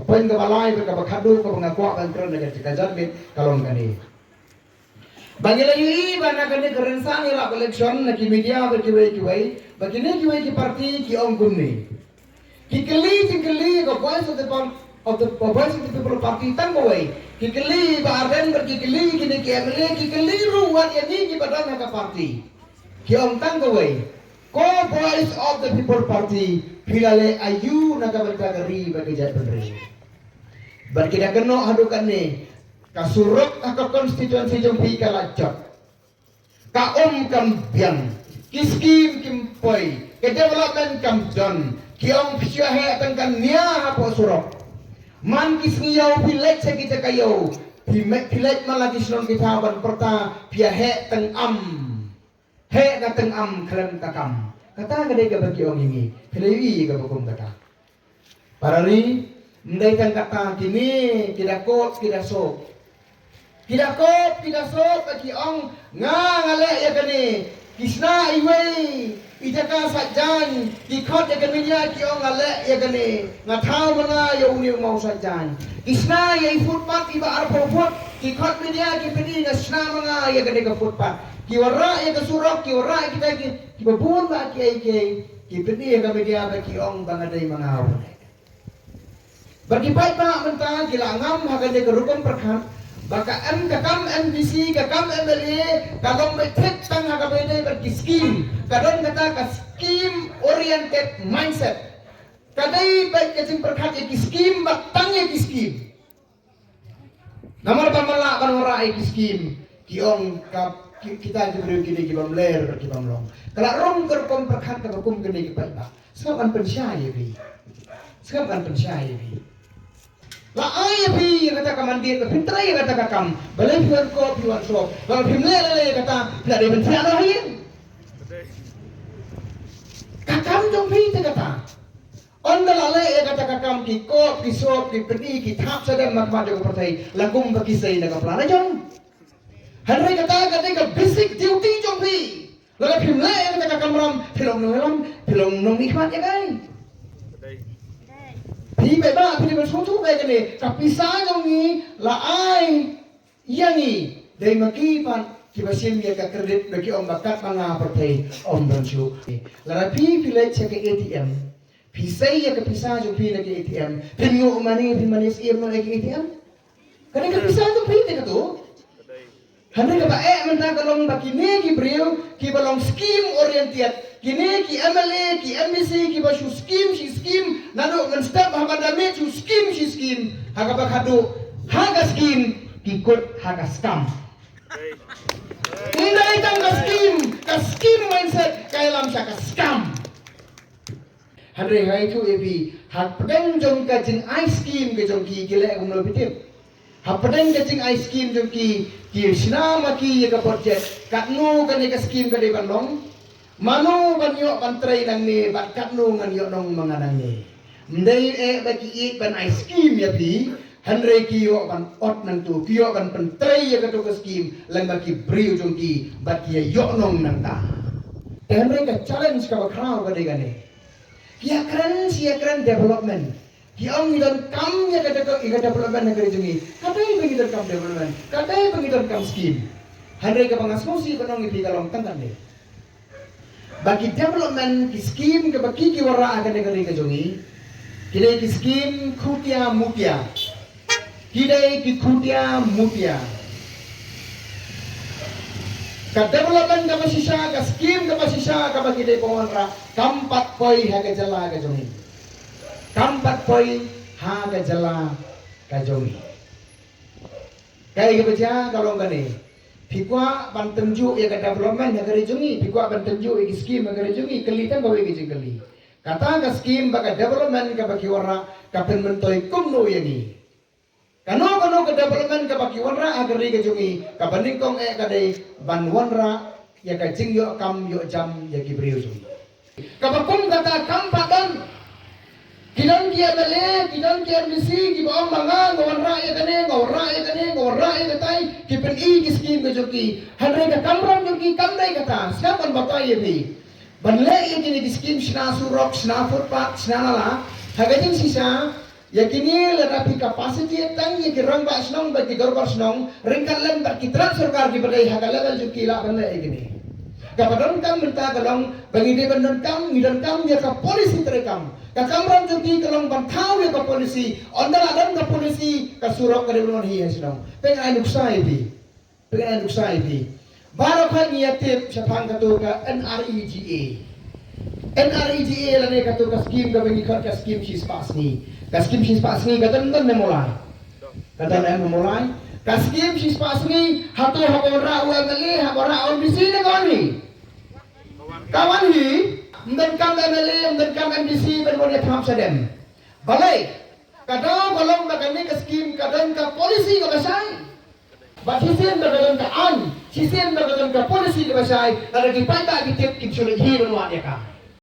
poin ke balai ke bakadu ke mengakuak kan keren dengan cikajar bin kalon kani bagi lagi bana kani keren sani lah election na ki media bagi bagi ki parti ki om kunni ki keli ke voice of the people party tang boy ki keli ba arden bagi keli kini ki emle ki keli ruwat yani ki badan ka parti ki om tang boy ko voice of the people party pilale ayu naga berkagari bagi jat pendiri berkira keno hadukan ni kasuruk ka konstituensi jompi kalacak ka kam biang kiskim kimpoi ke development kam don kiong psiahe tangkan nia hapo surok man kisngiyau pilek sekita kayo pilek malagi silon kita ban perta piahe teng he ka teng keren kakam kata gede ga bagi ong ini pilei ga bakum kata parari ndai tang kata kini tidak kot tidak sok bagi ong ngale ya kani kisna iwei ijaka sajan dikot ya kani ya ki ong ngale ya kani ngathau mana ya uni mau sajan kisna ya footpath iba arpo foot dikot media ki pedi ngasna manga ya kani ka footpath ki wara ya ka surok ki wara kita ki babun ba ki pedi ya ka media ba ki ong bangadai mangau bagi baik pak mentang gila ngam hagan ke rukun perkan baka kakam MDC kakam MLA kalong metrek tang hagabede bagi skim kadon kata ka skim oriented mindset kadai baik kecing perkat ki skim batang ki skim nomor pamala kan ora ki skim kiong kita diberi kini ki bamler ki bamlong kalau rong ke rukun perkat ka hukum kini ki baik pak sekarang pensyai bi la ay bi kata kamandir pintrai kata kakam balai pian ko pian so kalau pimle le kata tidak ada menteri lain kakam jong pi kata on dalale kata kakam ki ko ki so ki pedi ki thap sadam mak jo partai langkum bagi sei na kapla jong hanre kata ka basic duty jong pi la pimle kata kakam ram pilong nong nikmat ya kai Pi beba pi bersuatu kayak gini, tapi saya ni laai yang ni dari makipan kibasim ya ka kredit bagi om bakat manga partai om bersu. Lara pi pilih cek ATM, pi saya ya ke pisah jo pi lagi ATM, pingu mani lagi ATM. Kadang ke pisah jo pi dekat tu. Hendak apa mentang kalong bagi ni ki beriu ki balong skim oriented. Kini ki MLA, ki MBC, ki basu skim, nado menstep hagadame tu skim, hagabakado, haga skim, ki kot haga scam. Indai tang ka skim mindset, kaya lam siya ka scam. Hadre hai tu ebi, hagpedeng jong ka jing ice cream ke jong ki gile umlo pitip. Hagpedeng ka jing ice cream jong ki sinama ki ka project, katnu ka ni ka skim ka di bandong. Manu banyo pantray nang ni bakat no nganyo nong mga nang ni. Mday bagi ban ice cream ya pi. Handre kiyo ban ot nang tu kiyo ban pantray ya kato ka scheme lang bagi brio jong ki bagi ya yo nong nang ta. Handre ka challenge ka bakraw ka gani. Kia keren development. Kiong idon kam ya kato ka development negeri jongi. Katay bagi idon kam development. Katay bagi idon kam scheme. Handre ka pangasmosi kanong ipi kalong tangkan ni. Bagi development ki skim ke bagi ki wara akan negeri ke jongi kidai ki skim kutia mutia ka development ka masisya ka skim ka masisya ka bagi dai pongra kampat poi ha ka jala ka jongi kai ke baca kalau ngane Pikwa bantenju ya ke development negeri jongi, pikwa bantenju ya skim negeri jongi, kelitan bawa ke jengkeli. Kata ke skim baka development ke baki warra kapen mentoi kumno yani. Kano ke development ke baki warra agar ke jongi, kapaning kong kadai ban warra ya ke jing yo kam yo jam ya ki brio jongi. Kapakum kata kam padan Kidan kia bele, kidan kia misi, ki baong manga, ngawara ya kane, katai, ki pen ki skim ke joki. Handre ka kamram joki, kamdai kata, siapa bapak ye bi. Banle ye kini di skim sina surok, sina footpath, sina lala. Hagajing sisa, Yakini lerapi kapasiti tang yaki rang ba snong bagi dorbar snong ringkalan bagi transfer kar di badai hagalan juki la benda ikini. Kapadon kam minta kalong bagi dia bandon kam ngidan kam ya ka polisi terekam. Ka kamran juki kalong bantau ya ka polisi. Ondal adan ka polisi ka surok ka debon hi snong. Pengai nuksai bi. Pengai nuksai bi. Baru kan niatip sapang katu ka NREGA. NREGA lane katu ka skim ka bagi ka skim sispas ni. Kaskim sispas ni katan memulai. Katan memulai. Kaskim sispas ni hatu habora UMLA habora on bisi ne kawani. Kawan hi mden kam MLA mden kam MDC bermodal tham sadem. Balai kadang kolong bagani kaskim kadang ka polisi ka basai. But sisen bagani ka an, sisen bagani ka polisi ka basai. Ada di pai ba kitip kitsulit hi bermuat ya ka.